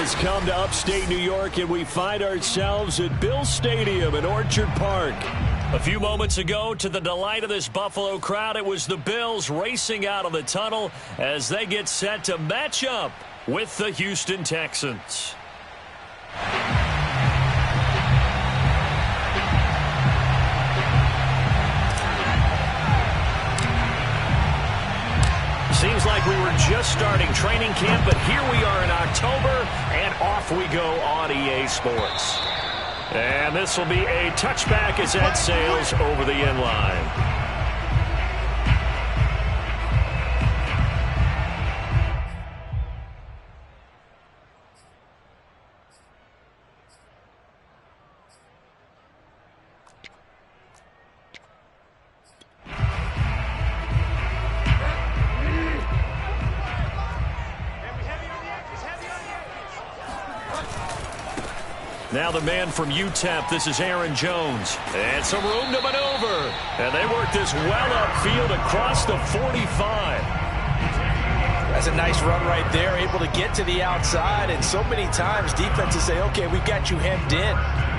has come to upstate New York, and we find ourselves at Bill Stadium in Orchard Park. A few moments ago, to the delight of this Buffalo crowd, it was the Bills racing out of the tunnel as they get set to match up with the Houston Texans. Seems like we were just starting training camp, but here we are in October, and off we go on EA Sports. And this will be a touchback as that sails over the end line. Now the man from UTEP, this is Aaron Jones. And some room to maneuver. And they work this well upfield across the 45. That's a nice run right there, able to get to the outside. And so many times defenses say, okay, we've got you hemmed in.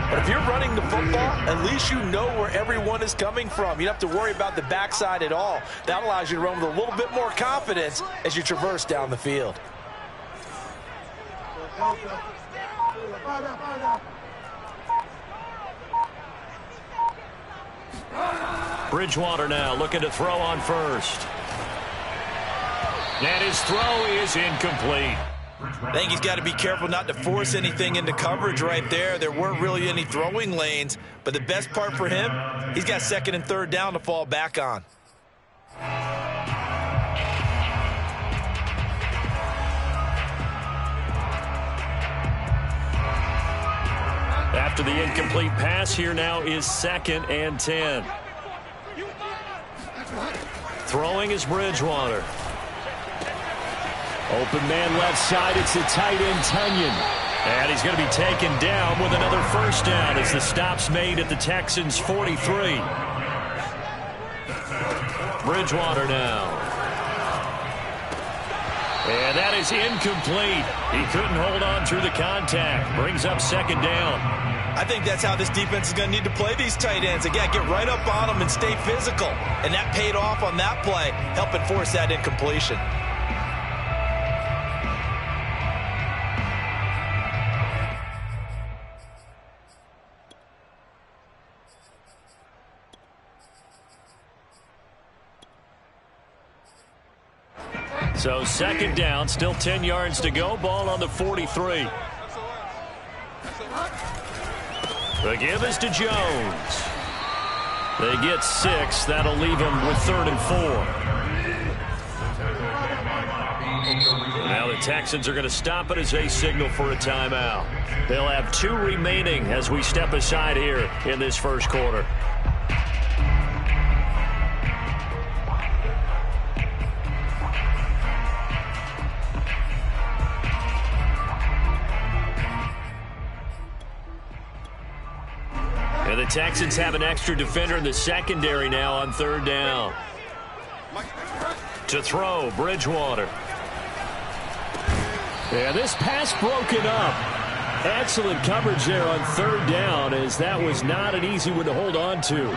But if you're running the football, at least you know where everyone is coming from. You don't have to worry about the backside at all. That allows you to run with a little bit more confidence as you traverse down the field. Bridgewater now looking to throw on first. And his throw is incomplete. I think he's got to be careful not to force anything into coverage right there. There weren't really any throwing lanes, but the best part for him, he's got second and third down to fall back on. After the incomplete pass, here now is 2nd and 10. Throwing is Bridgewater. Open man left side, it's the tight end Tunyon. And he's going to be taken down with another first down as the stop's made at the Texans' 43. Bridgewater now. And that is incomplete. He couldn't hold on through the contact. Brings up 2nd down. I think that's how this defense is going to need to play these tight ends. Again, get right up on them and stay physical. And that paid off on that play, helping force that incompletion. So 2nd down, still 10 yards to go. Ball on the 43. The give is to Jones. They get 6. That'll leave them with 3rd and 4. Now the Texans are going to stop it as they signal for a timeout. They'll have 2 remaining as we step aside here in this first quarter. And the Texans have an extra defender in the secondary now on 3rd down. To throw, Bridgewater. Yeah, this pass broken up. Excellent coverage there on 3rd down, as that was not an easy one to hold on to.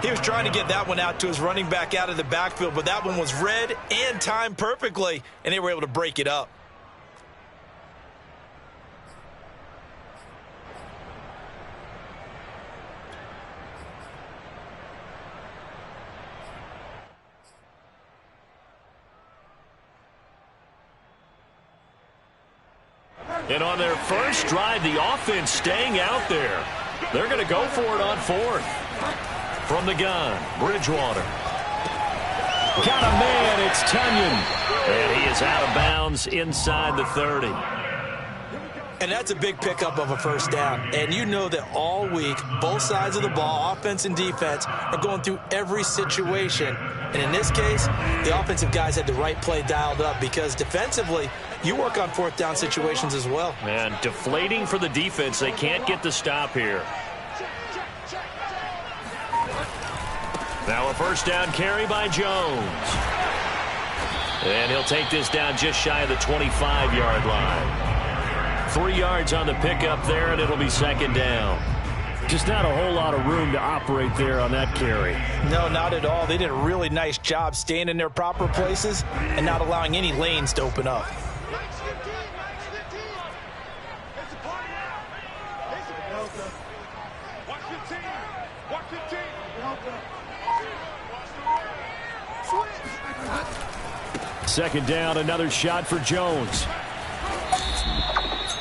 He was trying to get that one out to his running back out of the backfield, but that one was read and timed perfectly, and they were able to break it up. And on their first drive, the offense staying out there. They're going to go for it on 4th. From the gun, Bridgewater. Got a man, it's Tunyon. And he is out of bounds inside the 30. And that's a big pickup of a first down. And you know that all week, both sides of the ball, offense and defense, are going through every situation. And in this case, the offensive guys had the right play dialed up because defensively, you work on 4th down situations as well. And deflating for the defense. They can't get the stop here. Now a first down carry by Jones. And he'll take this down just shy of the 25-yard line. 3 yards on the pickup there, and it'll be second down. Just not a whole lot of room to operate there on that carry. No, not at all. They did a really nice job staying in their proper places and not allowing any lanes to open up. Second down, another shot for Jones.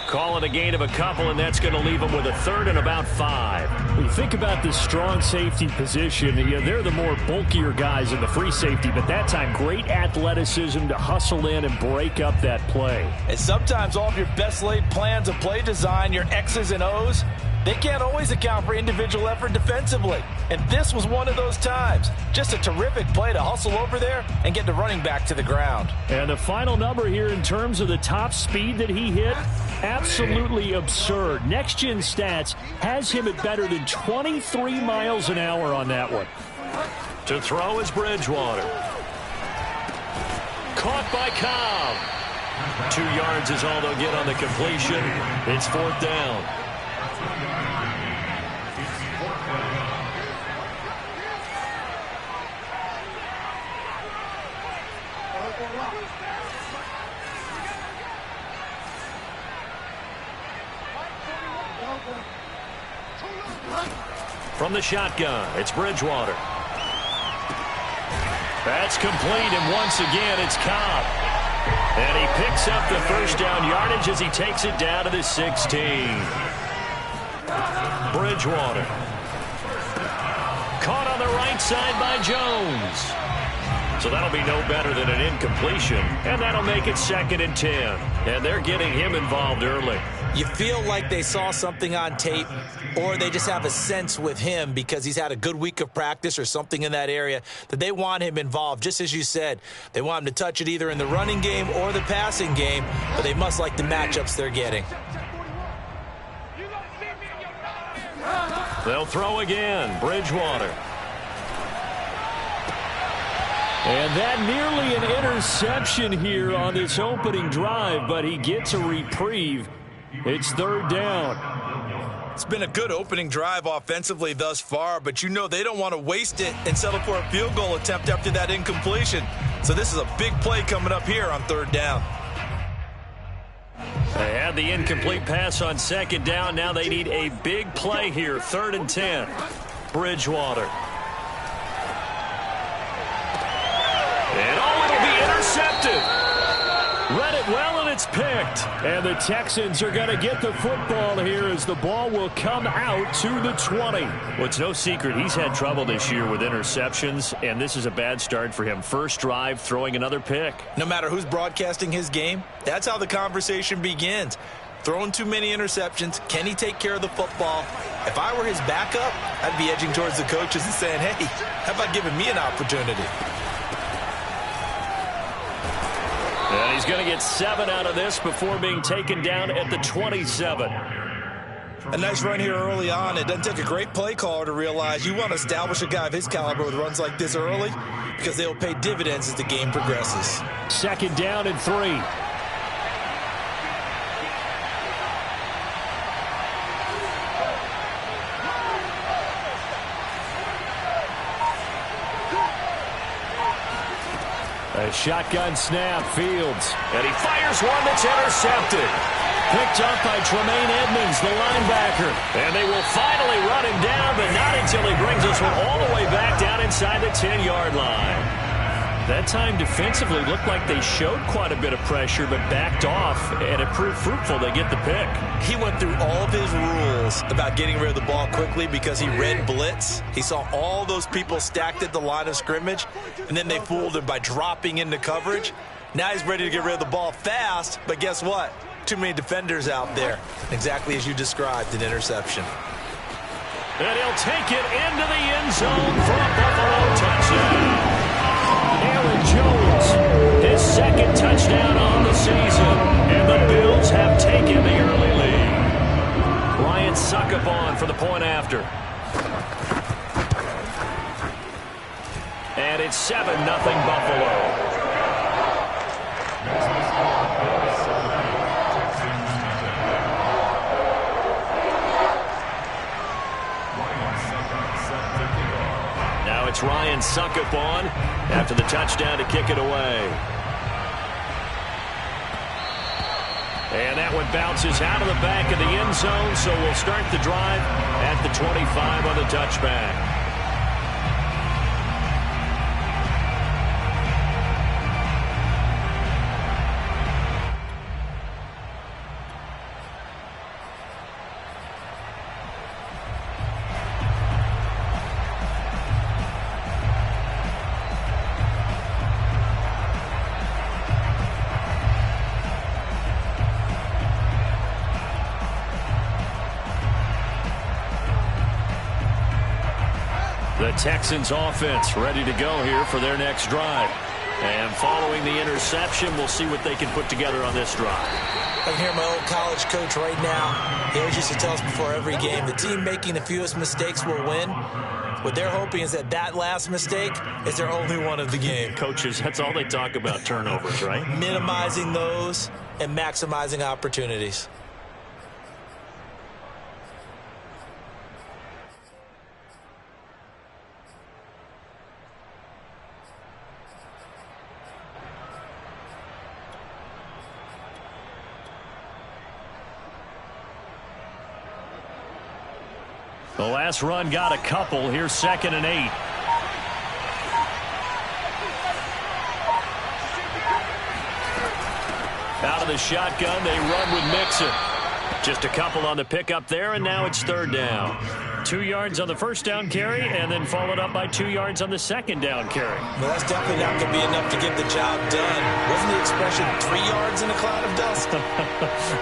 Call it a gain of a couple, and that's going to leave them with a third and about 5. When you think about this strong safety position, they're the more bulkier guys in the free safety, but that time great athleticism to hustle in and break up that play. And sometimes all of your best laid plans of play design, your X's and O's, they can't always account for individual effort defensively. And this was one of those times. Just a terrific play to hustle over there and get the running back to the ground. And the final number here in terms of the top speed that he hit, absolutely absurd. Next Gen Stats has him at better than 23 miles an hour on that one. To throw is Bridgewater. Caught by Cobb. 2 yards is all they'll get on the completion. It's 4th down. From the shotgun, it's Bridgewater. That's complete, and once again, it's Cobb. And he picks up the first down yardage as he takes it down to the 16. Bridgewater. Caught on the right side by Jones. So that'll be no better than an incompletion, and that'll make it 2nd and 10. And they're getting him involved early. You feel like they saw something on tape, or they just have a sense with him because he's had a good week of practice or something in that area that they want him involved. Just as you said, they want him to touch it either in the running game or the passing game, but they must like the matchups they're getting. They'll throw again. Bridgewater. And that nearly an interception here on this opening drive, but he gets a reprieve. It's 3rd down. It's been a good opening drive offensively thus far, but you know they don't want to waste it and settle for a field goal attempt after that incompletion. So this is a big play coming up here on 3rd down. They had the incomplete pass on 2nd down. Now they need a big play here. 3rd and 10. Bridgewater. And it'll be intercepted. Read it well, and it's picked. And the Texans are going to get the football here as the ball will come out to the 20. Well, it's no secret he's had trouble this year with interceptions, and this is a bad start for him. First drive, throwing another pick. No matter who's broadcasting his game, that's how the conversation begins. Throwing too many interceptions, can he take care of the football? If I were his backup, I'd be edging towards the coaches and saying, hey, how about giving me an opportunity? And he's going to get 7 out of this before being taken down at the 27. A nice run here early on. It doesn't take a great play caller to realize you want to establish a guy of his caliber with runs like this early because they'll pay dividends as the game progresses. 2nd down and 3. A shotgun snap, Fields. And he fires one that's intercepted. Picked up by Tremaine Edmonds, the linebacker. And they will finally run him down, but not until he brings this one all the way back down inside the 10-yard line. That time defensively looked like they showed quite a bit of pressure, but backed off, and it proved fruitful. They get the pick. He went through all of his rules about getting rid of the ball quickly because he read blitz. He saw all those people stacked at the line of scrimmage, and then they fooled him by dropping into coverage. Now he's ready to get rid of the ball fast, but guess what? Too many defenders out there. Exactly as you described, an interception. And he'll take it into the end zone for a Buffalo touchdown. Aaron Jones, his 2nd touchdown on the season, and the Bills have taken the early lead. Ryan Succop for the point after. And it's 7-0 Buffalo. gets Ryan Suckup on after the touchdown to kick it away. And that one bounces out of the back of the end zone, so we'll start the drive at the 25 on the touchback. The Texans offense ready to go here for their next drive. And following the interception, we'll see what they can put together on this drive. I can hear my old college coach right now. He always used to tell us before every game, the team making the fewest mistakes will win. What they're hoping is that last mistake is their only one of the game. Coaches, that's all they talk about, turnovers, right? Minimizing those and maximizing opportunities. The last run got a couple. Here's 2nd and 8. Out of the shotgun, they run with Mixon. Just a couple on the pickup there, and now it's 3rd down. 2 yards on the first down carry, and then followed up by 2 yards on the 2nd down carry. Well, that's definitely not going to be enough to get the job done. Wasn't the expression 3 yards in a cloud of dust?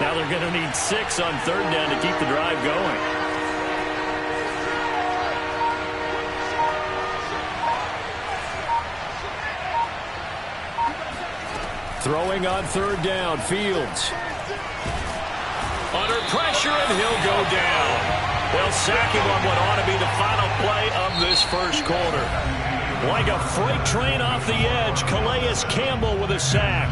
Now they're going to need 6 on 3rd down to keep the drive going. Throwing on 3rd down, Fields. Under pressure, and he'll go down. They'll sack him on what ought to be the final play of this first quarter. Like a freight train off the edge, Calais Campbell with a sack.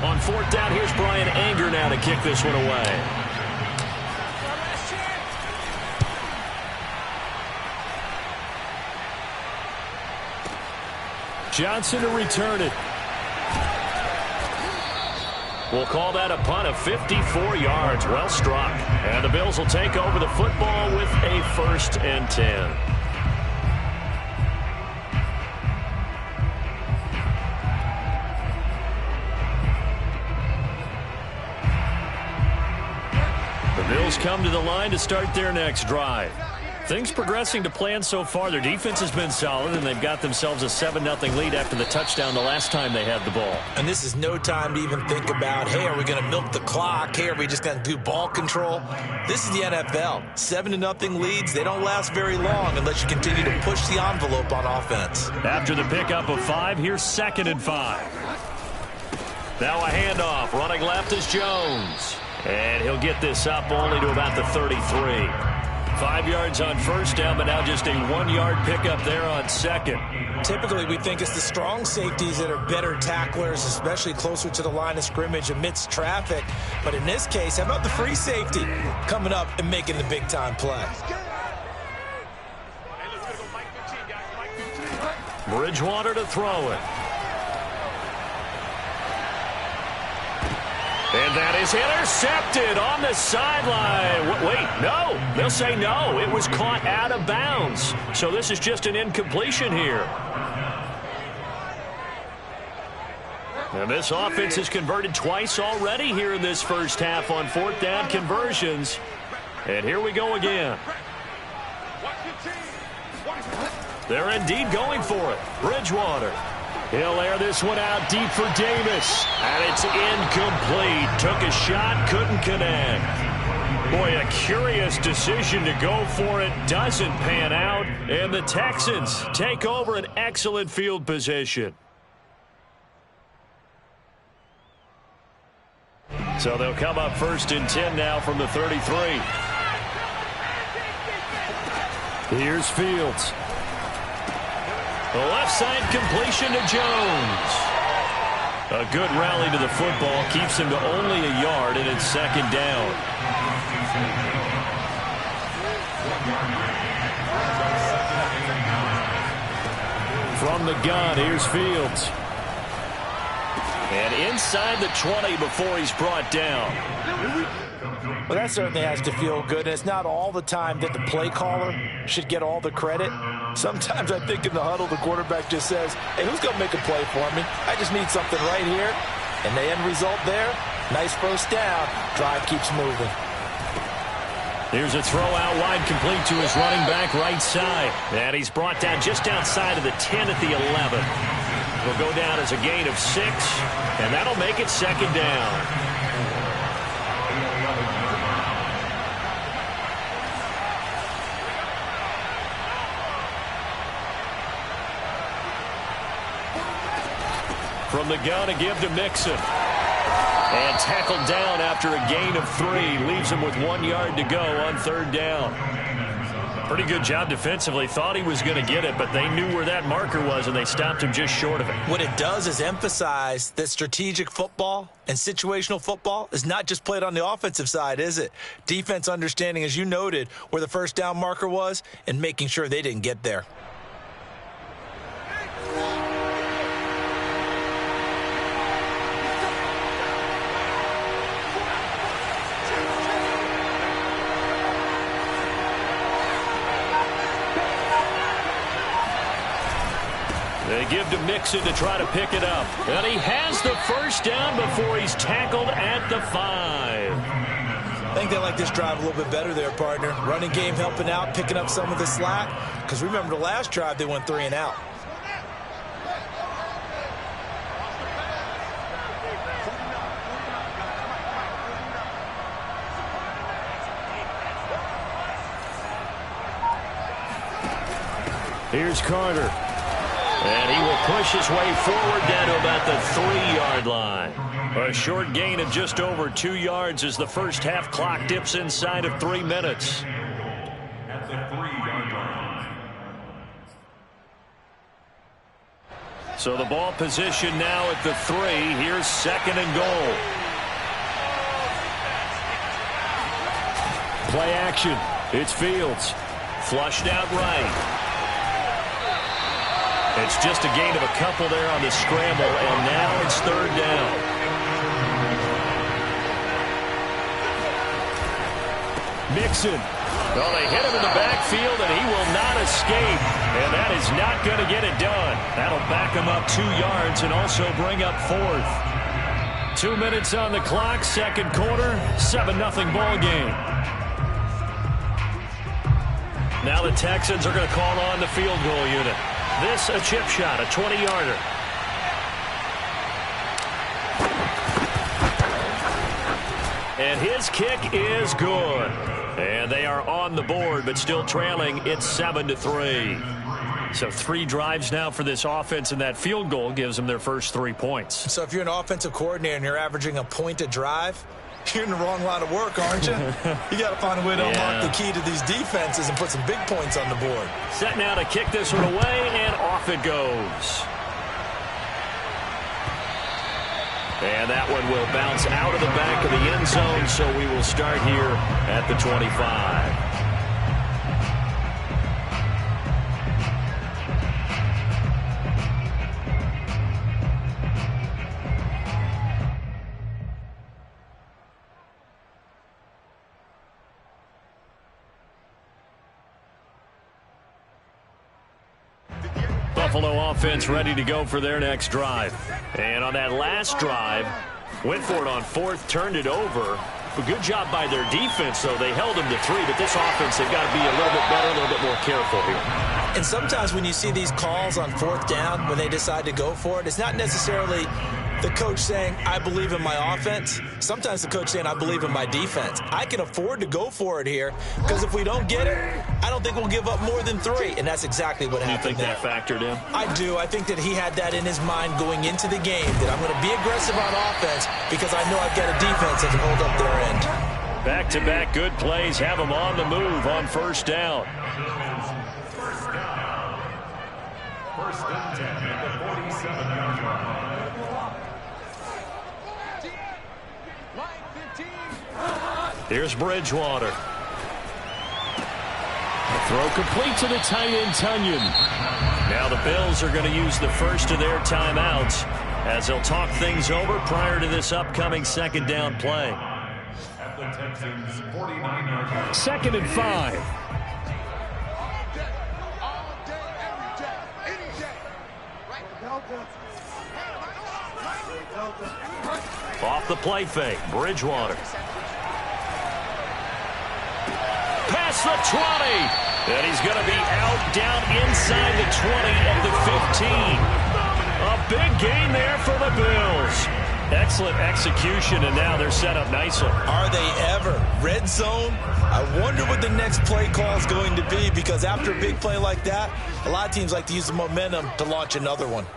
On 4th down, here's Brian Anger now to kick this one away. Johnson to return it. We'll call that a punt of 54 yards. Well struck. And the Bills will take over the football with a 1st and 10. The Bills come to the line to start their next drive. Things progressing to plan so far. Their defense has been solid, and they've got themselves a 7-0 lead after the touchdown the last time they had the ball. And this is no time to even think about, hey, are we going to milk the clock? Hey, are we just going to do ball control? This is the NFL. 7-0 leads, they don't last very long unless you continue to push the envelope on offense. After the pickup of 5, here's 2nd and 5. Now a handoff. Running left is Jones. And he'll get this up only to about the 33. 5 yards on 1st down, but now just a 1-yard pickup there on 2nd. Typically, we think it's the strong safeties that are better tacklers, especially closer to the line of scrimmage amidst traffic. But in this case, how about the free safety coming up and making the big-time play? Bridgewater to throw it. And that is intercepted on the sideline. Wait, no. They'll say no. It was caught out of bounds. So this is just an incompletion here. And this offense has converted twice already here in this first half on 4th down conversions. And here we go again. They're indeed going for it. Bridgewater. He'll air this one out deep for Davis. And it's incomplete. Took a shot, couldn't connect. Boy, a curious decision to go for it. Doesn't pan out. And the Texans take over an excellent field position. So they'll come up 1st and 10 now from the 33. Here's Fields. The left side completion to Jones. A good rally to the football keeps him to only a yard, and it's 2nd down. From the gun, here's Fields. And inside the 20 before he's brought down. Well, that certainly has to feel good. And it's not all the time that the play caller should get all the credit. Sometimes I think in the huddle, the quarterback just says, hey, who's going to make a play for me? I just need something right here. And the end result there, nice first down. Drive keeps moving. Here's a throw out wide, complete to his running back right side. And he's brought down just outside of the 10 at the 11. Will go down as a gain of 6, and that'll make it second down. From the gun, a give to Mixon. And tackled down after a gain of 3. Leaves him with 1 yard to go on third down. Pretty good job defensively. Thought he was going to get it, but they knew where that marker was, and they stopped him just short of it. What it does is emphasize that strategic football and situational football is not just played on the offensive side, is it? Defense understanding, as you noted, where the first down marker was and making sure they didn't get there. They give to Mixon to try to pick it up. And he has the first down before he's tackled at the 5. I think they like this drive a little bit better there, partner. Running game helping out, picking up some of the slack. Because remember the last drive, they went 3 and out. Here's Carter. And he will push his way forward down to about the 3-yard line. A short gain of just over 2 yards as the first half clock dips inside of 3 minutes. At the 3-yard line. So the ball position now at the 3. Here's second and goal. Play action. It's Fields. Flushed out right. It's just a gain of a couple there on the scramble, and now it's third down. Mixon. Well, they hit him in the backfield, and he will not escape. And that is not going to get it done. That'll back him up 2 yards and also bring up fourth. 2 minutes on the clock, second quarter, 7-0 ball game. Now the Texans are going to call on the field goal unit. This a chip shot, a 20-yarder. And his kick is good. And they are on the board, but still trailing. It's 7-3. So 3 drives now for this offense, and that field goal gives them their first 3 points. So if you're an offensive coordinator and you're averaging a point a drive, you're in the wrong line of work, aren't you? You got to find a way to unlock the key to these defenses and put some big points on the board. Set now to kick this one away, and off it goes. And that one will bounce out of the back of the end zone, so we will start here at the 25. Buffalo offense ready to go for their next drive. And on that last drive, went for it on fourth, turned it over. A good job by their defense, though. They held them to 3, but this offense, they've got to be a little bit better, a little bit more careful here. And sometimes when you see these calls on fourth down, when they decide to go for it, it's not necessarily the coach saying, I believe in my offense. Sometimes the coach saying, I believe in my defense. I can afford to go for it here because if we don't get it, I don't think we'll give up more than 3. And that's exactly what happened. You think that factored in? I do. I think that he had that in his mind going into the game, that I'm going to be aggressive on offense because I know I've got a defense that can hold up their end. Back-to-back good plays have them on the move on first down. First and 10 at the 47-yard line. Here's Bridgewater. A throw complete to the tight end, Tunyon. Now Now the Bills are going to use the first of their timeouts as they'll talk things over prior to this upcoming second down play. At the Texans' 49-yard line. 2nd and 5. Off the play fake, Bridgewater. Past the 20. And he's going to be out down inside the 20 at the 15. A big gain there for the Bills. Excellent execution, and now they're set up nicely. Are they ever? Red zone? I wonder what the next play call is going to be, because after a big play like that, a lot of teams like to use the momentum to launch another one.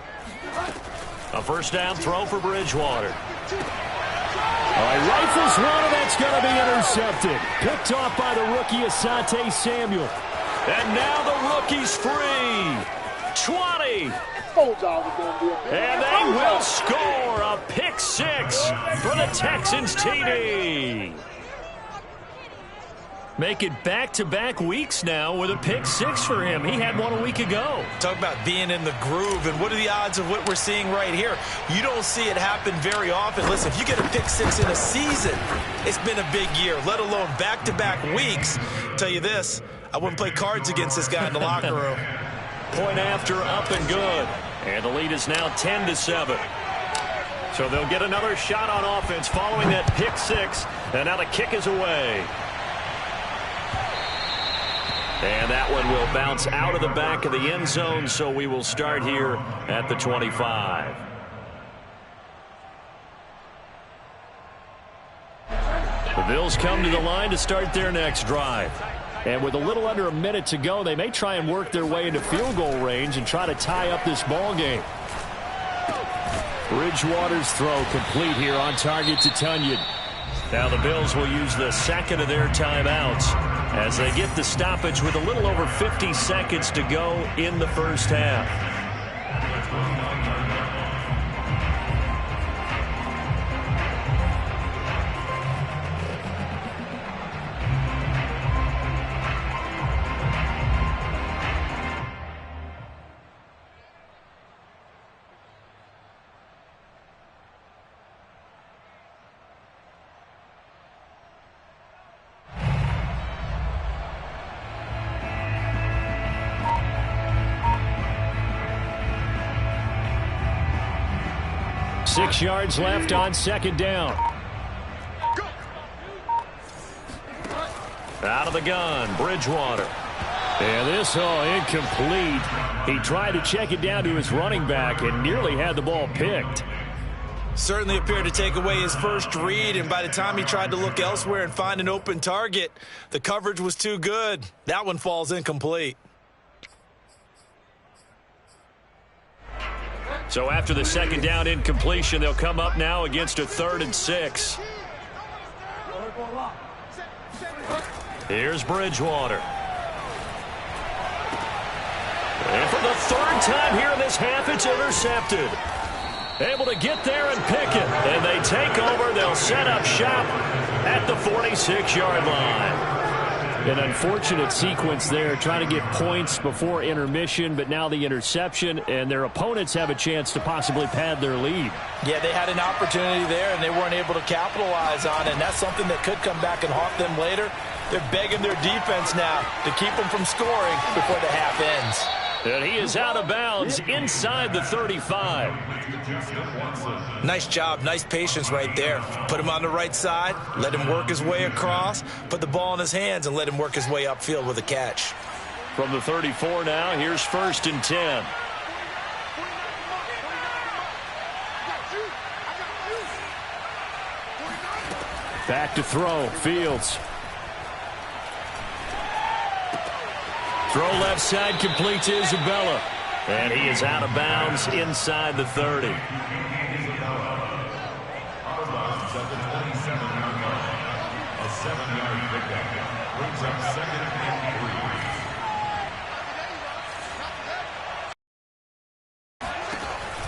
A first down throw for Bridgewater. Rifles one, and that's going to be intercepted. Picked off by the rookie Asante Samuel. And now the rookie's free. 20. And they will score a pick six for the Texans TD. Make it back-to-back weeks now with a pick six for him. He had one a week ago. Talk about being in the groove, and what are the odds of what we're seeing right here? You don't see it happen very often. Listen, if you get a pick six in a season, it's been a big year, let alone back-to-back weeks. Tell you this, I wouldn't play cards against this guy in the locker room. Point after, up and good. And the lead is now 10-7. So they'll get another shot on offense following that pick six, and now the kick is away. And that one will bounce out of the back of the end zone, so we will start here at the 25. The Bills come to the line to start their next drive. And with a little under a minute to go, they may try and work their way into field goal range and try to tie up this ball game. Bridgewater's throw complete here on target to Tunyon. Now the Bills will use the second of their timeouts as they get the stoppage with a little over 50 seconds to go in the first half. Six yards left on second down. Out of the gun, Bridgewater. And this, incomplete. He tried to check it down to his running back and nearly had the ball picked. Certainly appeared to take away his first read, and by the time he tried to look elsewhere and find an open target, the coverage was too good. That one falls incomplete. So after the second down incompletion, they'll come up now against a 3rd and 6. Here's Bridgewater. And for the 3rd time here in this half, it's intercepted. Able to get there and pick it. And they take over. They'll set up shop at the 46-yard line. An unfortunate sequence there, trying to get points before intermission, but now the interception, and their opponents have a chance to possibly pad their lead. Yeah, they had an opportunity there, and they weren't able to capitalize on it, and that's something that could come back and haunt them later. They're begging their defense now to keep them from scoring before the half ends. And he is out of bounds inside the 35. Nice job, nice patience right there. Put him on the right side, let him work his way across, put the ball in his hands, and let him work his way upfield with a catch. From the 34 now, here's 1st and 10. Back to throw, Fields. Throw left side, complete to Isabella. And he is out of bounds inside the 30.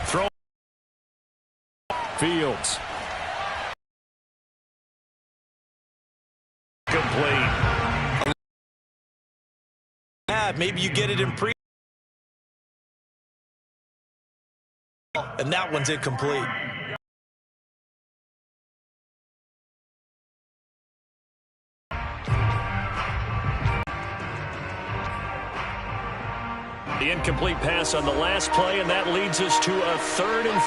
Throw. Fields. Complete. Maybe you get it in pre and that one's incomplete. The incomplete pass on the last play, and that leads us to a 3rd and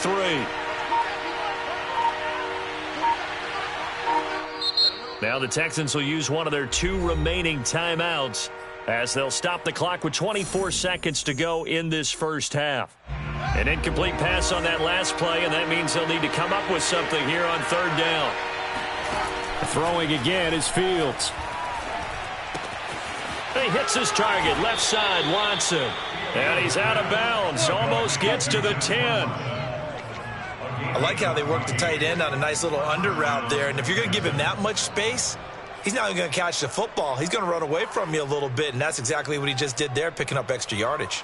3. Now the Texans will use one of their 2 remaining timeouts as they'll stop the clock with 24 seconds to go in this first half. An incomplete pass on that last play, and that means they'll need to come up with something here on 3rd down. Throwing again is Fields. He hits his target, left side, Watson. And he's out of bounds, almost gets to the 10. I like how they work the tight end on a nice little under route there. And if you're going to give him that much space, he's not going to catch the football. He's going to run away from you a little bit, and that's exactly what he just did there, picking up extra yardage.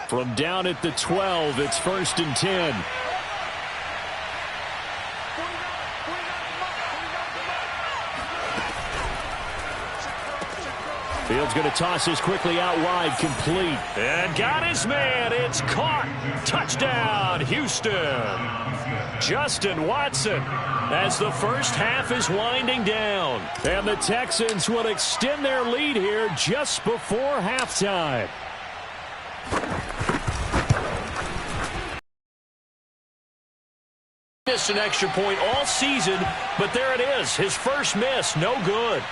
From down at the 12, it's 1st and 10. Fields going to toss this quickly out wide, complete. And got his man. It's caught. Touchdown, Houston. Justin Watson as the first half is winding down. And the Texans will extend their lead here just before halftime. Missed an extra point all season, but there it is. His first miss, no good.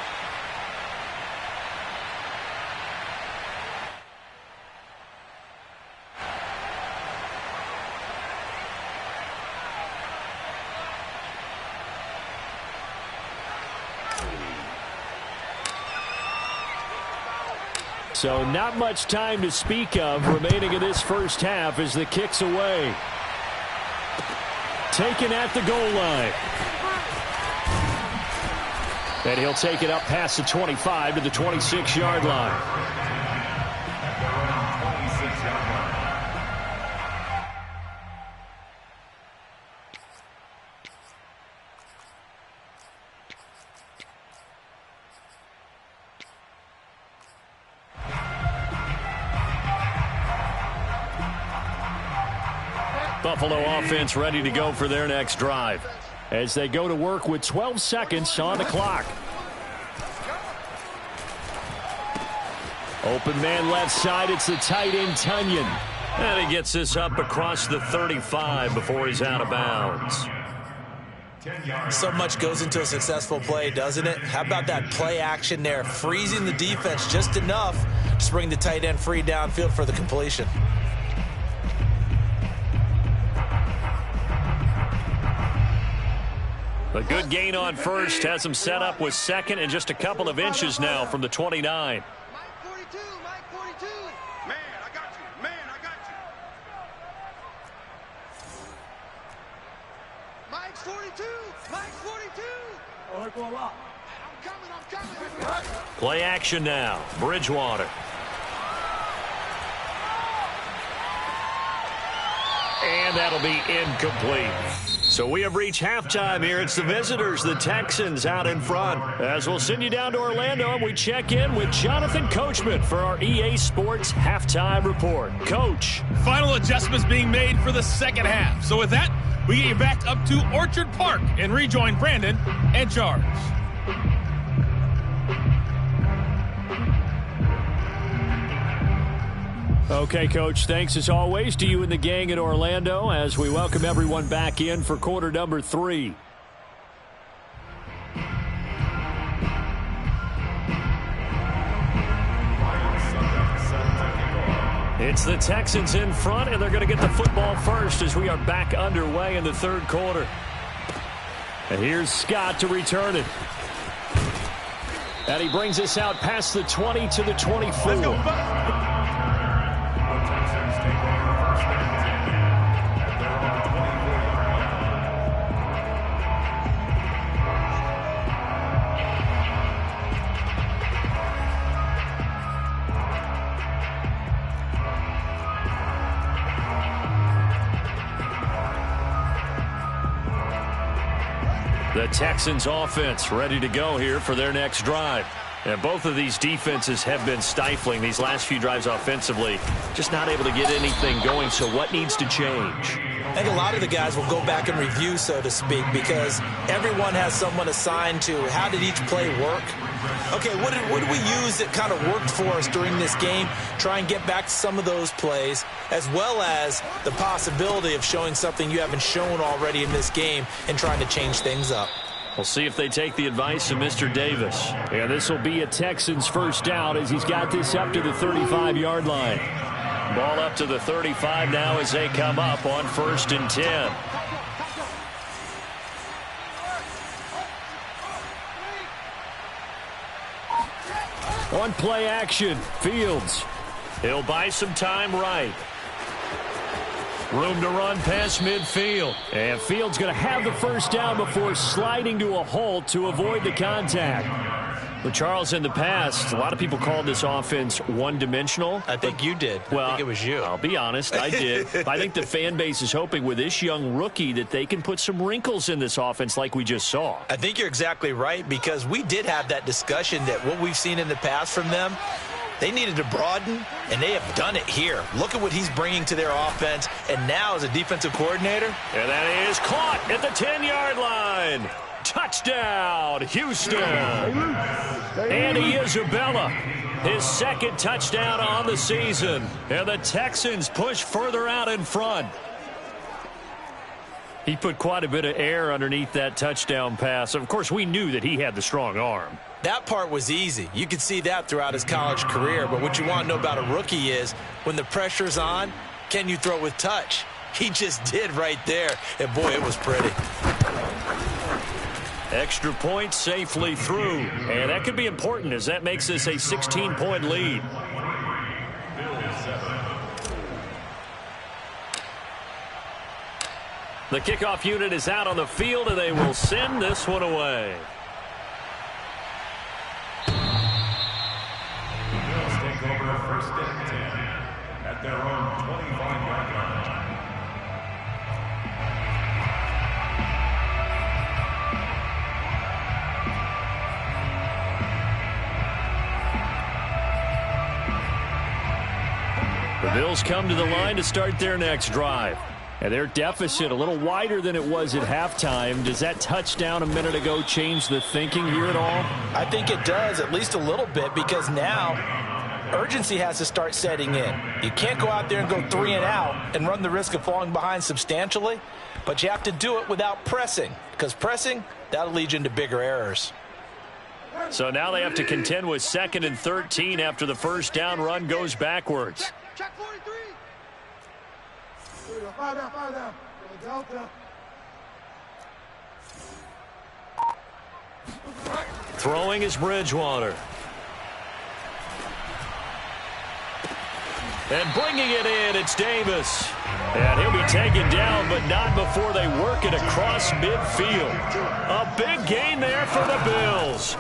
So not much time to speak of remaining in this first half as the kick's away. Taken at the goal line. And he'll take it up past the 25 to the 26-yard line. Buffalo offense ready to go for their next drive as they go to work with 12 seconds on the clock. Open man left side. It's the tight end, Tunyon. And he gets this up across the 35 before he's out of bounds. So much goes into a successful play, doesn't it? How about that play action there? Freezing the defense just enough to bring the tight end free downfield for the completion. A good gain on first, has him set up with second and just a couple of inches now from the 29. Mike 42, Mike 42. Man, I got you. Man, I got you. Mike's 42. Mike's 42. I'm coming. Play action now. Bridgewater. And that'll be incomplete. So we have reached halftime here. It's the visitors, the Texans, out in front. As we'll send you down to Orlando, and we check in with Jonathan Coachman for our EA Sports Halftime Report. Coach. Final adjustments being made for the second half. So with that, we get you back up to Orchard Park and rejoin Brandon and Charles. Okay, Coach, thanks as always to you and the gang in Orlando as we welcome everyone back in for quarter number 3. It's the Texans in front, and they're going to get the football first as we are back underway in the third quarter. And here's Scott to return it. And he brings us out past the 20 to the 24. Let's go, The Texans offense ready to go here for their next drive. And both of these defenses have been stifling these last few drives offensively. Just not able to get anything going, so what needs to change? I think a lot of the guys will go back and review, so to speak, because everyone has someone assigned to how did each play work. Okay, what did we use that kind of worked for us during this game? Try and get back to some of those plays, as well as the possibility of showing something you haven't shown already in this game and trying to change things up. We'll see if they take the advice of Mr. Davis. And this will be a Texans first down as he's got this up to the 35-yard line. Ball up to the 35 now as they come up on 1st and 10. On play action, Fields. He'll buy some time right. Room to run past midfield. And Fields going to have the first down before sliding to a halt to avoid the contact. Well, Charles, in the past, a lot of people called this offense one-dimensional. I think you did. Well, I think it was you. I'll be honest, I did. I think the fan base is hoping with this young rookie that they can put some wrinkles in this offense like we just saw. I think you're exactly right, because we did have that discussion that what we've seen in the past from them, they needed to broaden, and they have done it here. Look at what he's bringing to their offense, and now as a defensive coordinator. And that is caught at the 10-yard line. Touchdown, Houston. Andy Isabella, his second touchdown on the season. And the Texans push further out in front. He put quite a bit of air underneath that touchdown pass. Of course, we knew that he had the strong arm. That part was easy. You could see that throughout his college career. But what you want to know about a rookie is when the pressure's on, can you throw with touch? He just did right there. And, boy, it was pretty. Extra point safely through. And that could be important as that makes this a 16-point lead. The kickoff unit is out on the field, and they will send this one away. Bills take over 1st and 10 at their own 25-yard line. The Bills come to the line to start their next drive. And their deficit a little wider than it was at halftime. Does that touchdown a minute ago change the thinking here at all? I think it does, at least a little bit, because now urgency has to start setting in. You can't go out there and go 3 and out and run the risk of falling behind substantially, but you have to do it without pressing, because pressing, that'll lead you into bigger errors. So now they have to contend with 2nd and 13 after the first down run goes backwards. Check 43. Throwing is Bridgewater. And bringing it in, it's Davis. And he'll be taken down, but not before they work it across midfield. A big gain there for the Bills.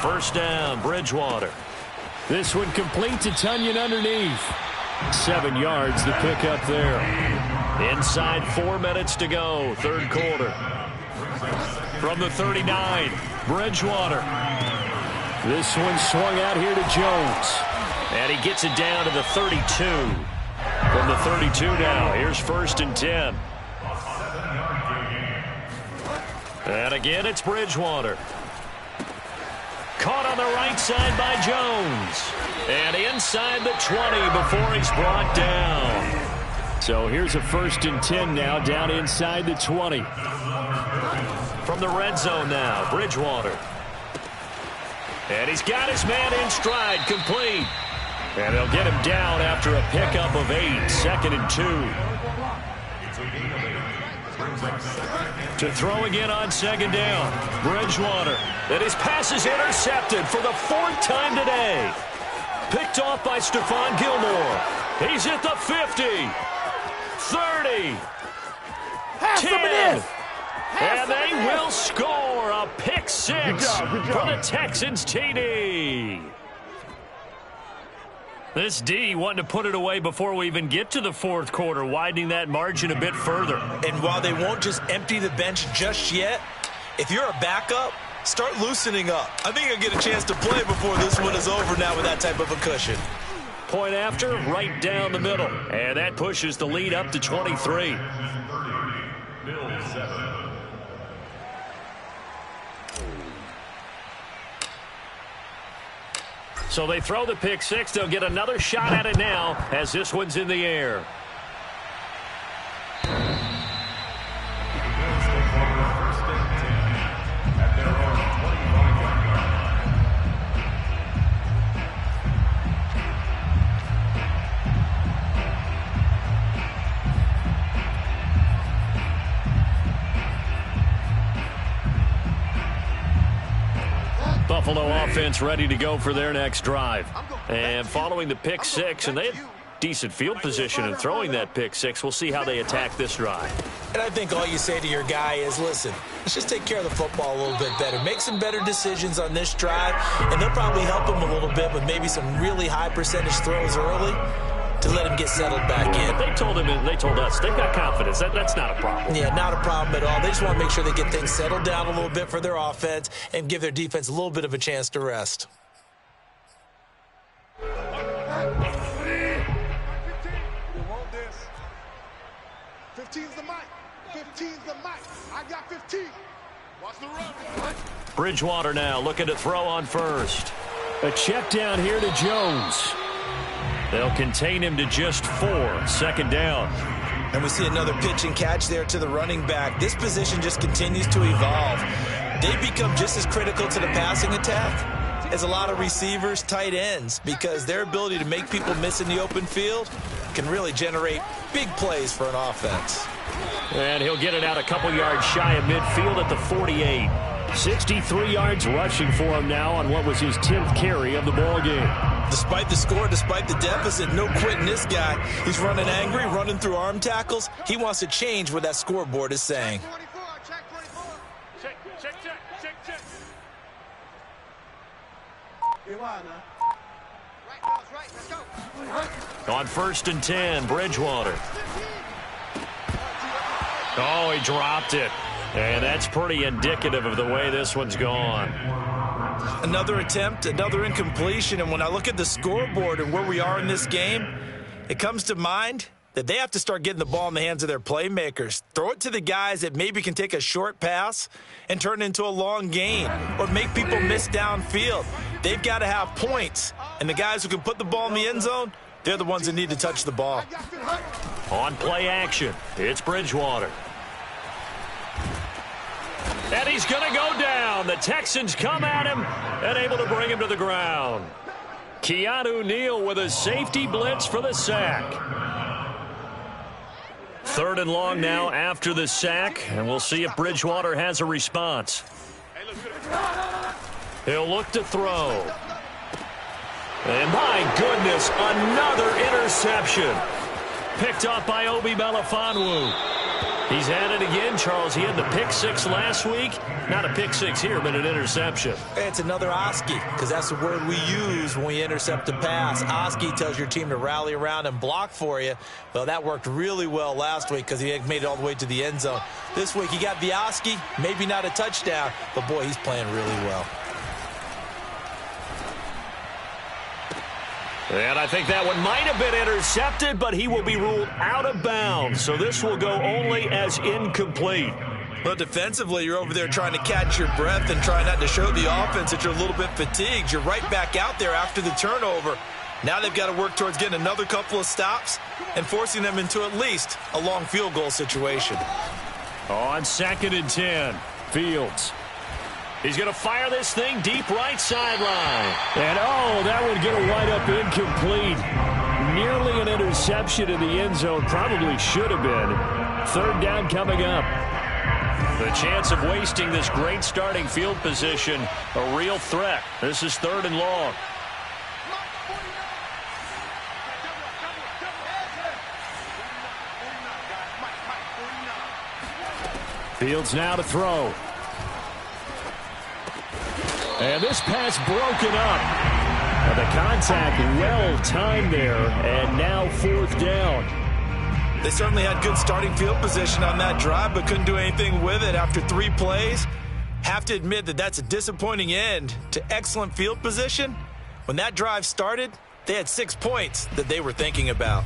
First down, Bridgewater. This one complete to Tunyon underneath. 7 yards the pickup there. Inside 4 minutes to go, third quarter. From the 39, Bridgewater. This one swung out here to Jones. And he gets it down to the 32. From the 32 now, here's 1st and 10. And again, it's Bridgewater. Caught on the right side by Jones. And inside the 20 before he's brought down. So here's a 1st and 10 now, down inside the 20. From the red zone now, Bridgewater. And he's got his man in stride, complete. And they'll get him down after a pickup of 8, 2nd and 2. To throw again on 2nd down, Bridgewater. And his pass is intercepted for the 4th time today. Picked off by Stephon Gilmore. He's at the 50, 30, 10, and they will score a pick 6 for the Texans TD. This D wanting to put it away before we even get to the 4th quarter, widening that margin a bit further. And while they won't just empty the bench just yet, if you're a backup, start loosening up. I think I'll get a chance to play before this one is over now with that type of a cushion. Point after, right down the middle. And that pushes the lead up to 23. So they throw the pick six. They'll get another shot at it now as this one's in the air. Buffalo offense ready to go for their next drive. And following the pick six, and they had decent field position in throwing that pick six. We'll see how they attack this drive. And I think all you say to your guy is, listen, let's just take care of the football a little bit better. Make some better decisions on this drive, and they'll probably help him a little bit with maybe some really high percentage throws early to let him get settled back in. They told him, and they told us, they've got confidence. That's not a problem. Yeah, not a problem at all. They just want to make sure they get things settled down a little bit for their offense and give their defense a little bit of a chance to rest. You want this? 15's the mic. 15's the mic. I got 15. Watch the run. Bridgewater now looking to throw on first. A check down here to Jones. They'll contain him to just 4. Second down. And we see another pitch and catch there to the running back. This position just continues to evolve. They become just as critical to the passing attack as a lot of receivers, tight ends, because their ability to make people miss in the open field can really generate big plays for an offense. And he'll get it out a couple yards shy of midfield at the 48. 63 yards rushing for him now on what was his 10th carry of the ball game. Despite the score, despite the deficit, no quitting this guy. He's running angry, running through arm tackles. He wants to change what that scoreboard is saying. Check 24. Check. Right, let's go. On 1st and 10, Bridgewater. Oh, he dropped it. And that's pretty indicative of the way this one's gone. Another attempt, another incompletion. And when I look at the scoreboard and where we are in this game, it comes to mind that they have to start getting the ball in the hands of their playmakers. Throw it to the guys that maybe can take a short pass and turn it into a long gain or make people miss downfield. They've got to have points. And the guys who can put the ball in the end zone, they're the ones that need to touch the ball. On play action, it's Bridgewater. And he's going to go down. The Texans come at him and able to bring him to the ground. Keanu Neal with a safety blitz for the sack. 3rd and long now after the sack, and we'll see if Bridgewater has a response. He'll look to throw. And my goodness, another interception. Picked up by Obi Melifonwu. He's had it again, Charles. He had the pick six last week. Not a pick six here, but an interception. It's another Oski, because that's the word we use when we intercept a pass. Oski tells your team to rally around and block for you. Well, that worked really well last week because he made it all the way to the end zone. This week he got the Oski, maybe not a touchdown, but boy, he's playing really well. And I think that one might have been intercepted, but he will be ruled out of bounds. So this will go only as incomplete. Well, defensively, you're over there trying to catch your breath and try not to show the offense that you're a little bit fatigued. You're right back out there after the turnover. Now they've got to work towards getting another couple of stops and forcing them into at least a long field goal situation. On 2nd and 10, Fields. He's going to fire this thing deep right sideline. And, oh, that would get a wind up incomplete. Nearly an interception in the end zone. Probably should have been. 3rd down coming up. The chance of wasting this great starting field position, a real threat. This is 3rd and long. Fields now to throw. And this pass broken up. And the contact well timed there. And now 4th down. They certainly had good starting field position on that drive, but couldn't do anything with it after 3 plays. Have to admit that that's a disappointing end to excellent field position. When that drive started, they had 6 points that they were thinking about.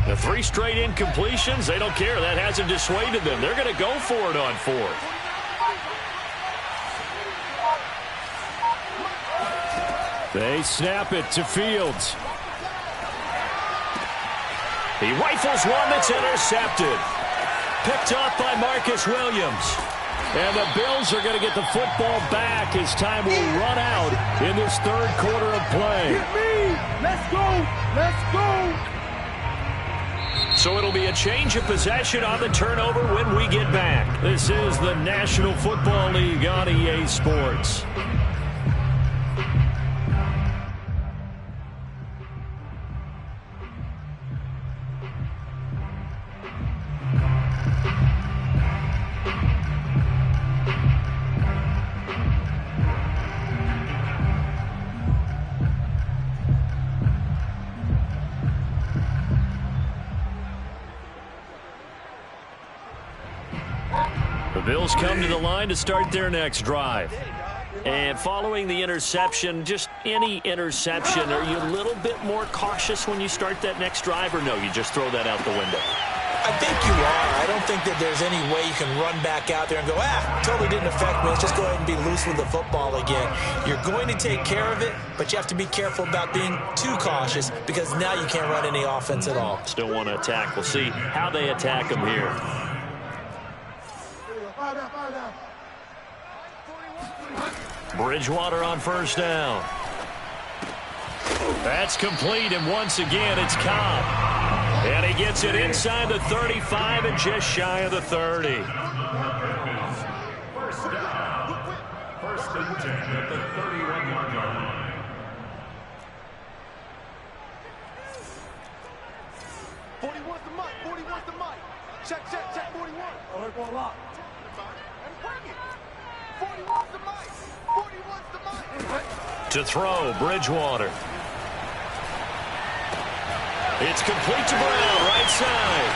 The 3 straight incompletions, they don't care. That hasn't dissuaded them. They're going to go for it on 4th. They snap it to Fields. He rifles one that's intercepted. Picked up by Marcus Williams. And the Bills are going to get the football back as time will run out in this 3rd quarter of play. Hit me! Let's go! Let's go! So it'll be a change of possession on the turnover when we get back. This is the National Football League on EA Sports. The Bills come to the line to start their next drive. And following the interception, just any interception, are you a little bit more cautious when you start that next drive, or no, you just throw that out the window? I think you are. I don't think that there's any way you can run back out there and go, totally didn't affect me. Let's just go ahead and be loose with the football again. You're going to take care of it, but you have to be careful about being too cautious because now you can't run any offense at all. Still want to attack. We'll see how they attack them here. Bridgewater on 1st down. That's complete, and once again, it's Cobb. And he gets it inside the 35 and just shy of the 30. First down. 1st and 10 at the 31-yard line. 41's the mic. 41's the mic. Check. 41. Oh, they're going lock. And bring it. 41's the mic. 41's the mic. To throw, Bridgewater. It's complete to Brown, right side.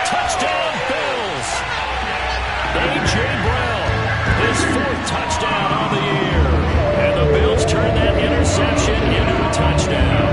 Touchdown, Bills. A.J. Brown, his 4th touchdown on the year. And the Bills turn that interception into a touchdown.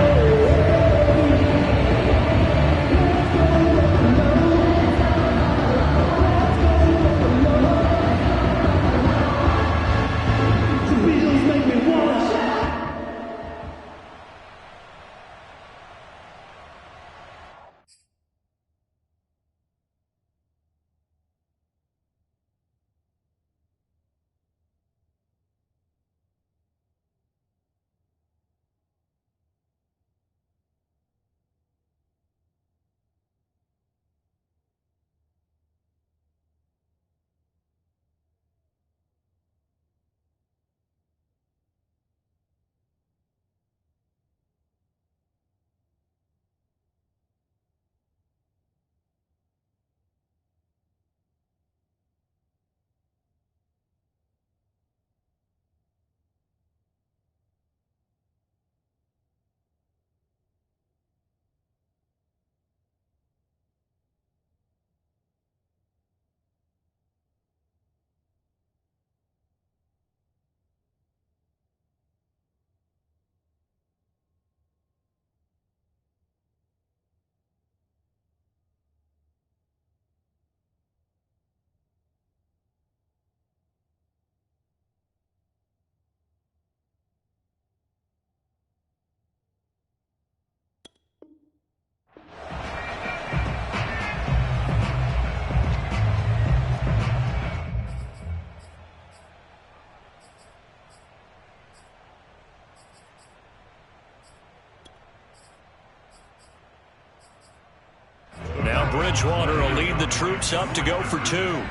Bridgewater will lead the troops up to go for 2. 41 mic.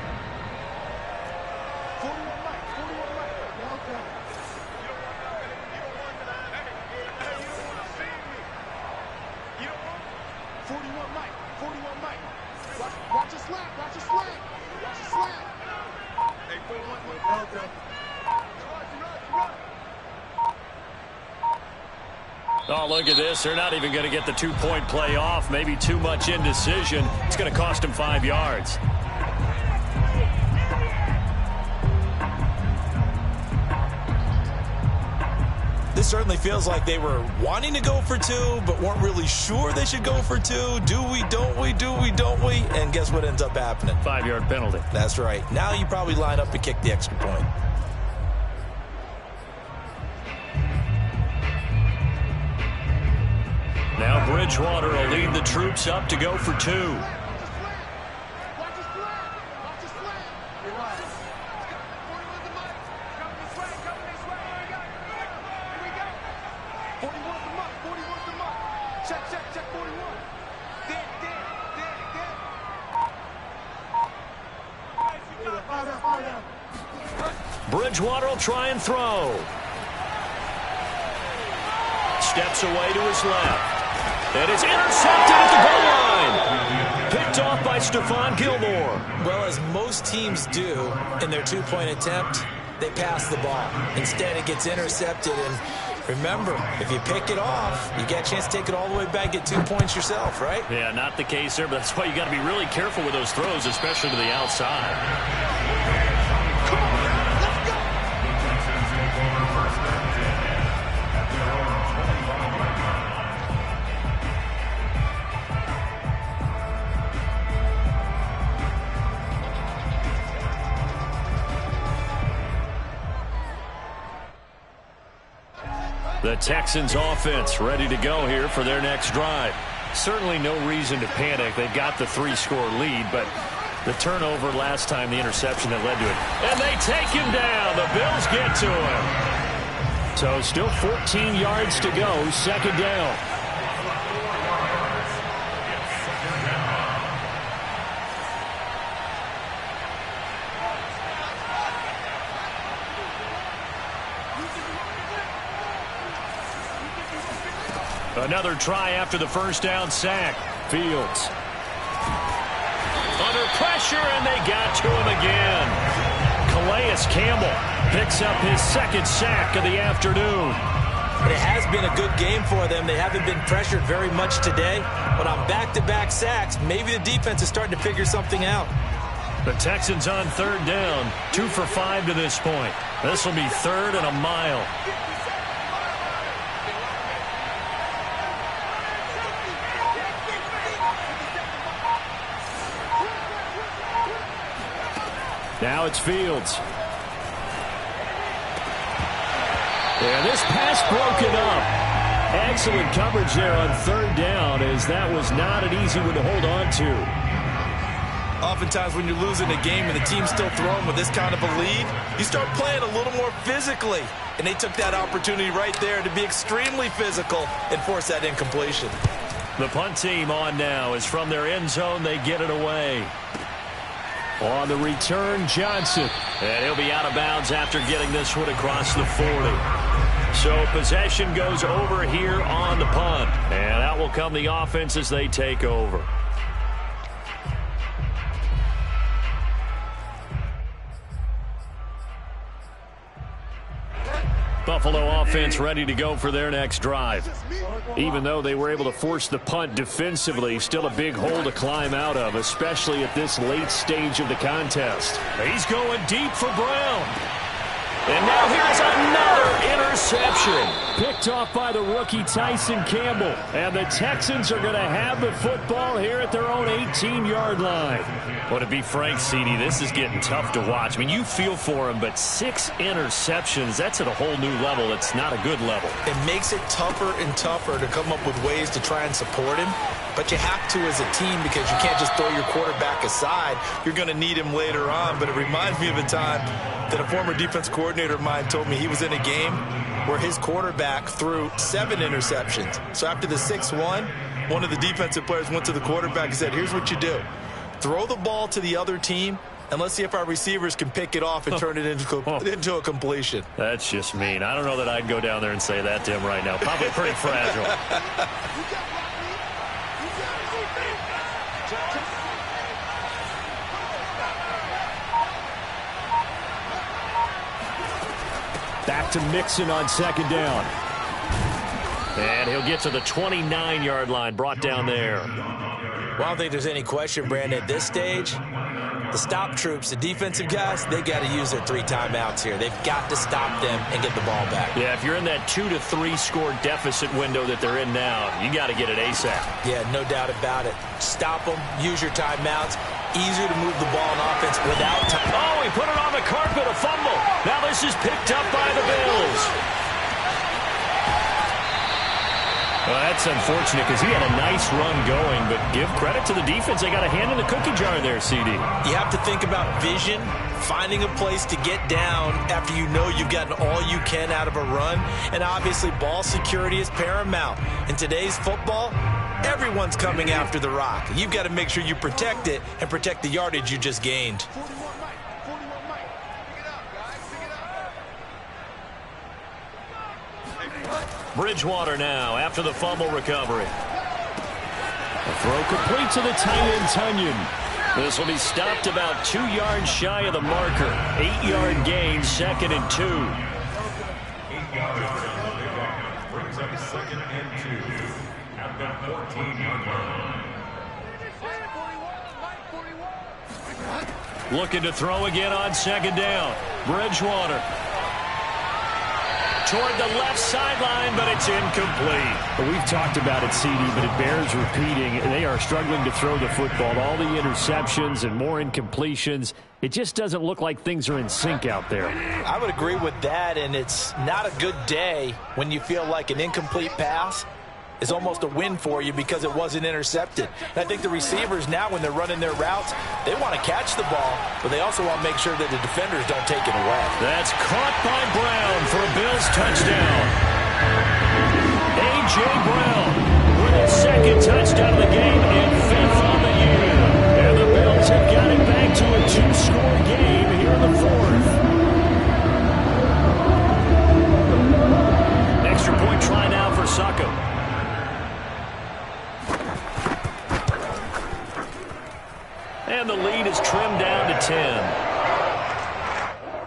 41 mic. Well done. You don't want 41 mic. 41 mic. Watch your slant. Watch your slant. Watch your slant. Hey, 41. Well done. Oh, look at this. They're not even going to get the two-point play off. Maybe too much indecision. It's going to cost him 5 yards. This certainly feels like they were wanting to go for two, but weren't really sure they should go for two. Do we, don't we, do we, don't we? And guess what ends up happening? 5-yard penalty. That's right. Now you probably line up and kick the extra point. Now Bridgewater will lead the troops up to go for two. Bridgewater will try and throw. Steps away to his left. And it's intercepted at the goal line. Picked off by Stephon Gilmore. Well, as most teams do in their two-point attempt, they pass the ball. Instead, it gets intercepted. And remember, if you pick it off, you get a chance to take it all the way back, get 2 points yourself, right? Yeah, not the case there, but that's why you got to be really careful with those throws, especially to the outside. The Texans offense ready to go here for their next drive. Certainly no reason to panic. They've got the 3-score lead, but the turnover last time, the interception that led to it. And they take him down. The Bills get to him. So still 14 yards to go. Second down. Another try after the first down sack. Fields. Under pressure, and they got to him again. Calais Campbell picks up his second sack of the afternoon. It has been a good game for them. They haven't been pressured very much today, but on back-to-back sacks, maybe the defense is starting to figure something out. The Texans on third down, 2 for 5 to this point. This will be third and a mile. Now it's Fields. And this pass broken up. Excellent coverage there on third down, as that was not an easy one to hold on to. Oftentimes when you're losing a game and the team's still throwing with this kind of a lead, you start playing a little more physically. And they took that opportunity right there to be extremely physical and force that incompletion. The punt team on now is from their end zone. They get it away. On the return, Johnson. And he'll be out of bounds after getting this one across the 40. So possession goes over here on the punt. And out will come the offense as they take over. Buffalo offense ready to go for their next drive. Even though they were able to force the punt defensively, still a big hole to climb out of, especially at this late stage of the contest. He's going deep for Brown. And now here's another interception. Picked off by the rookie Tyson Campbell. And the Texans are going to have the football here at their own 18-yard line. Well, to be frank, CD, this is getting tough to watch. I mean, you feel for him, but 6 interceptions, that's at a whole new level. It's not a good level. It makes it tougher and tougher to come up with ways to try and support him. But you have to as a team, because you can't just throw your quarterback aside. You're going to need him later on. But it reminds me of a time that a former defense coordinator of mine told me he was in a game where his quarterback threw 7 interceptions. So after the 6-1, one of the defensive players went to the quarterback and said, here's what you do. Throw the ball to the other team, and let's see if our receivers can pick it off and turn it into a completion. That's just mean. I don't know that I'd go down there and say that to him right now. Probably pretty fragile. Back to Mixon on second down. And he'll get to the 29-yard line, brought down there. Well, I don't think there's any question, Brandon, at this stage. The stop troops, the defensive guys, they got to use their 3 timeouts here. They've got to stop them and get the ball back. Yeah, if you're in that 2 to 3 score deficit window that they're in now, you got to get it ASAP. Yeah, no doubt about it. Stop them, use your timeouts. Easier to move the ball in offense without time. Oh, he put it on the carpet, a fumble. Now this is picked up by the Bills. Well, that's unfortunate because he had a nice run going, but give credit to the defense. They got a hand in the cookie jar there, CD. You have to think about vision, finding a place to get down after you know you've gotten all you can out of a run, and obviously ball security is paramount. In today's football, everyone's coming after the rock. You've got to make sure you protect it and protect the yardage you just gained. 41 Mike. Pick it up, guys. Pick it up. Bridgewater now after the fumble recovery. A throw complete to the tight end, Tunyon. This will be stopped about 2 yards shy of the marker. 8-yard gain, 2nd and 2. 8 yards. Brings up 2nd and 2. At the 14-yard line. Looking to throw again on 2nd down. Bridgewater toward the left sideline, but it's incomplete. We've talked about it, CD, but it bears repeating. They are struggling to throw the football. All the interceptions and more incompletions. It just doesn't look like things are in sync out there. I would agree with that, and it's not a good day when you feel like an incomplete pass is almost a win for you because it wasn't intercepted. And I think the receivers now, when they're running their routes, they want to catch the ball, but they also want to make sure that the defenders don't take it away. That's caught by Brown for a Bills touchdown. A.J. Brown with his 2nd touchdown of the game and 5th on the year. And the Bills have got it back to a 2-score game here in the 4th. Extra point try now for Sacco. And the lead is trimmed down to 10.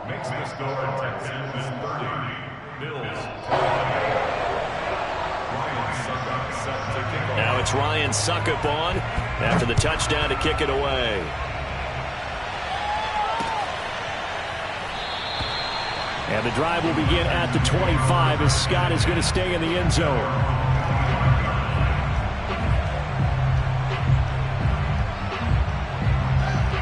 Makes the score Texans 30. Bills. Ryan Suckup set to kick off. Now it's Ryan Suckup on after the touchdown to kick it away. And the drive will begin at the 25 as Scott is going to stay in the end zone.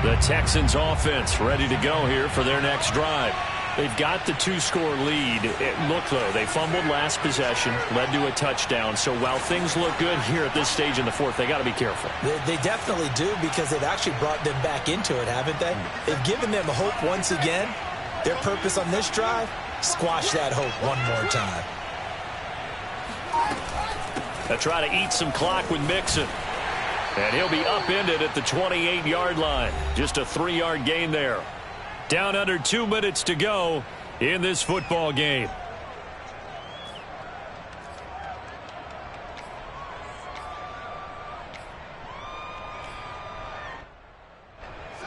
The Texans offense ready to go here for their next drive. They've got the 2-score lead. Look, though, they fumbled last possession, led to a touchdown. So while things look good here at this stage in the 4th, they got to be careful. They definitely do because they've actually brought them back into it, haven't they? They've given them hope once again. Their purpose on this drive, squash that hope one more time. They'll try to eat some clock with Mixon. And he'll be upended at the 28-yard line. Just a 3-yard gain there. Down under 2 minutes to go in this football game.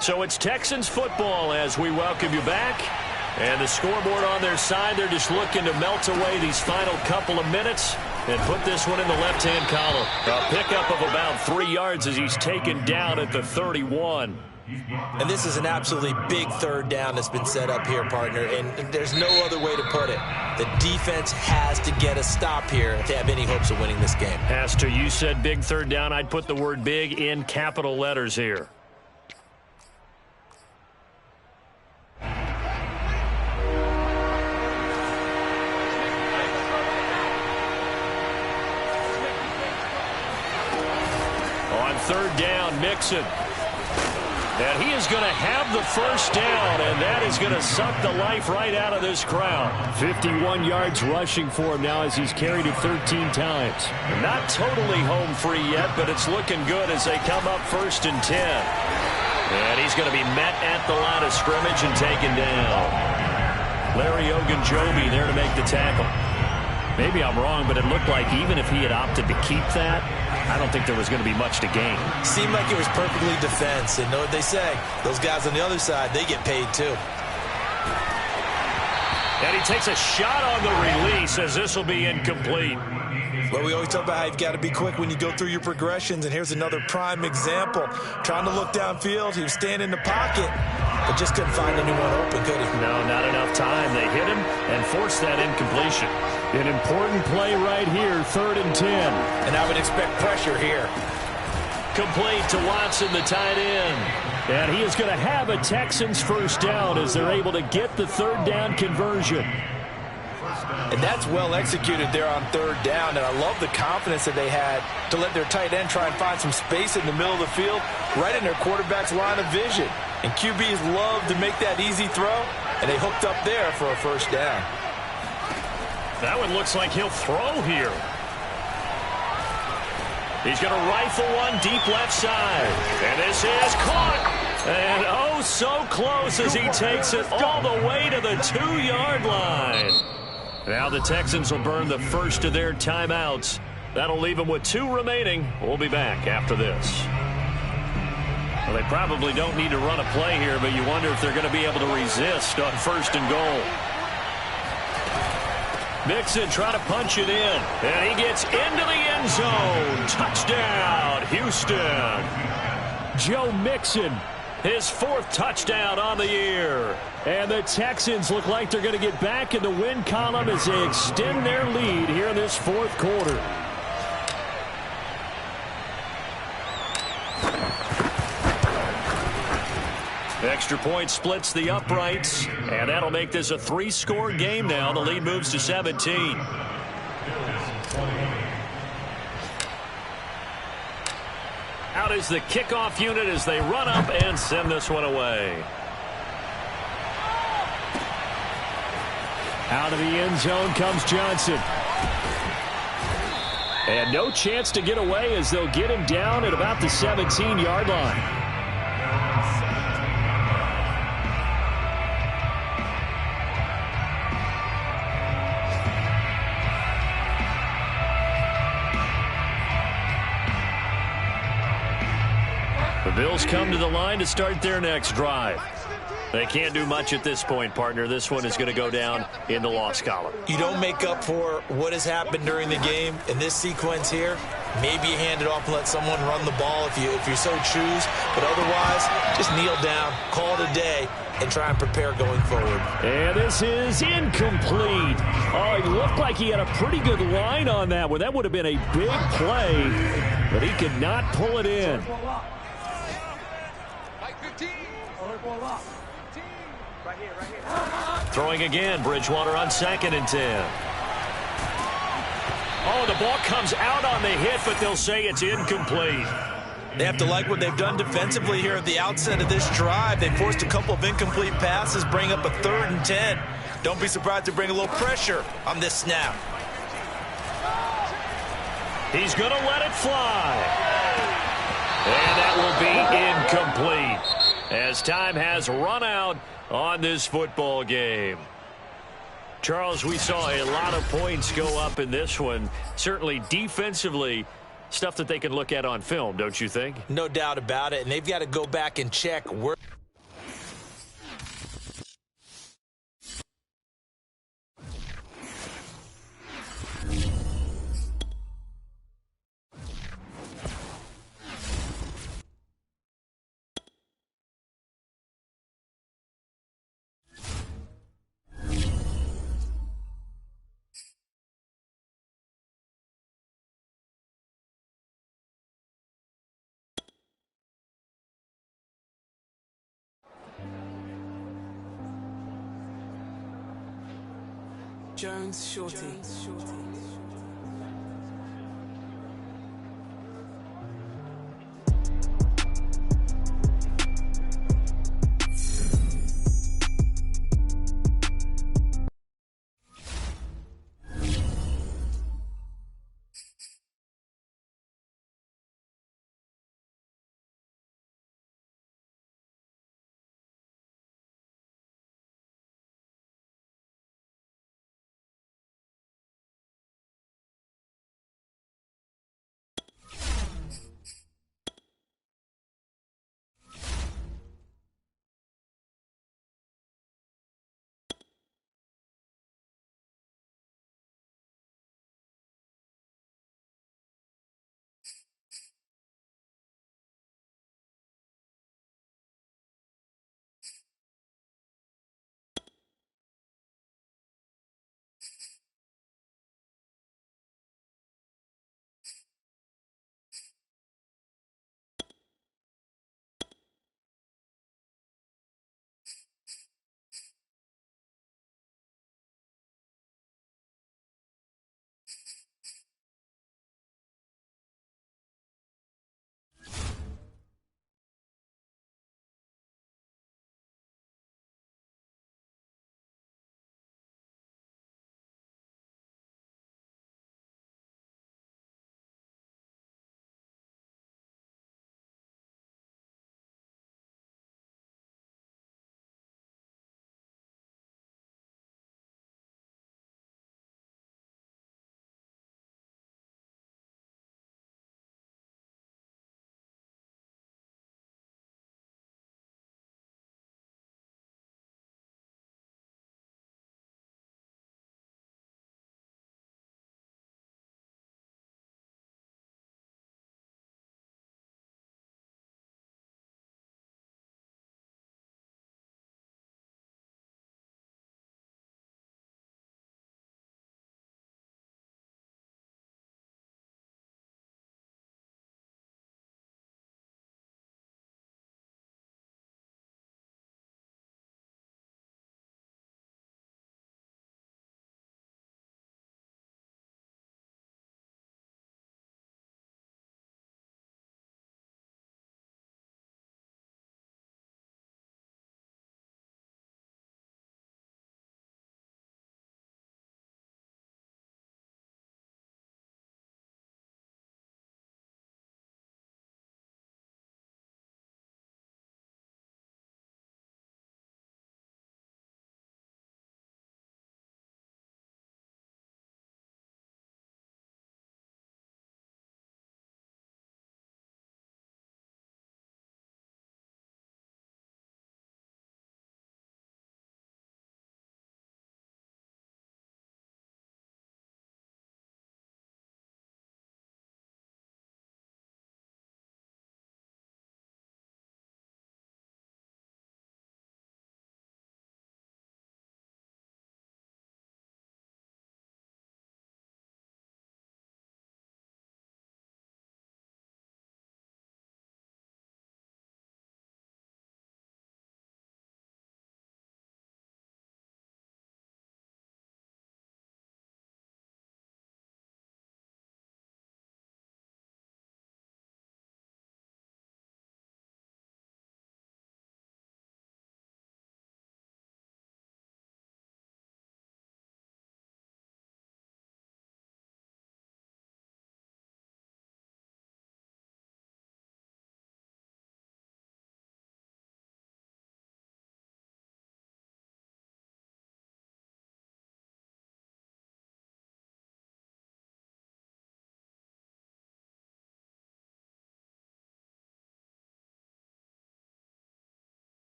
So it's Texans football as we welcome you back. And the scoreboard on their side, they're just looking to melt away these final couple of minutes and put this one in the left-hand column. A pickup of about 3 yards as he's taken down at the 31. And this is an absolutely big 3rd down that's been set up here, partner, and there's no other way to put it. The defense has to get a stop here if they have any hopes of winning this game. As to you said big 3rd down, I'd put the word big in capital letters here. On 3rd down, Mixon. And he is going to have the 1st down, and that is going to suck the life right out of this crowd. 51 yards rushing for him now as he's carried it 13 times. Not totally home free yet, but it's looking good as they come up 1st and 10. And he's going to be met at the line of scrimmage and taken down. Larry Ogunjobi there to make the tackle. Maybe I'm wrong, but it looked like even if he had opted to keep that, I don't think there was going to be much to gain. Seemed like it was perfectly defense, and know what they say. Those guys on the other side, they get paid too. And he takes a shot on the release as this will be incomplete. Well, we always talk about how you've got to be quick when you go through your progressions, and here's another prime example. Trying to look downfield, he was standing in the pocket, but just couldn't find anyone open, could he? No, not enough time. They hit him and forced that incompletion. An important play right here, 3rd and 10. And I would expect pressure here. Complete to Watson, the tight end. And he is going to have a Texans first down as they're able to get the 3rd down conversion. And that's well executed there on 3rd down, and I love the confidence that they had to let their tight end try and find some space in the middle of the field, right in their quarterback's line of vision. And QBs love to make that easy throw, and they hooked up there for a first down. That one looks like he'll throw here. He's going to rifle one deep left side. And this is caught. And oh, so close as he takes it all the way to the 2-yard line. Now the Texans will burn the first of their timeouts. That'll leave them with 2 remaining. We'll be back after this. Well, they probably don't need to run a play here, but you wonder if they're going to be able to resist on 1st and goal. Mixon trying to punch it in, and he gets into the end zone. Touchdown, Houston. Joe Mixon, his 4th touchdown on the year. And the Texans look like they're going to get back in the win column as they extend their lead here in this 4th quarter. Extra point splits the uprights, and that'll make this a 3-score game now. The lead moves to 17. Out is the kickoff unit as they run up and send this one away. Out of the end zone comes Johnson. And no chance to get away as they'll get him down at about the 17-yard line. The Bills come to the line to start their next drive. They can't do much at this point, partner. This one is going to go down in the loss column. You don't make up for what has happened during the game in this sequence here. Maybe you hand it off and let someone run the ball if you so choose. But otherwise, just kneel down, call it a day, and try and prepare going forward. And this is incomplete. Oh, he looked like he had a pretty good line on that one. That would have been a big play, but he could not pull it in. Throwing again, Bridgewater on 2nd and 10. Oh, the ball comes out on the hit, but they'll say it's incomplete. They have to like what they've done defensively here at the outset of this drive. They forced a couple of incomplete passes, bring up a 3rd and 10. Don't be surprised to bring a little pressure on this snap. He's going to let it fly. And that will be incomplete as time has run out on this football game. Charles, we saw a lot of points go up in this one. Certainly defensively, stuff that they can look at on film, don't you think? No doubt about it, and they've got to go back and check where. Jones, Shorty.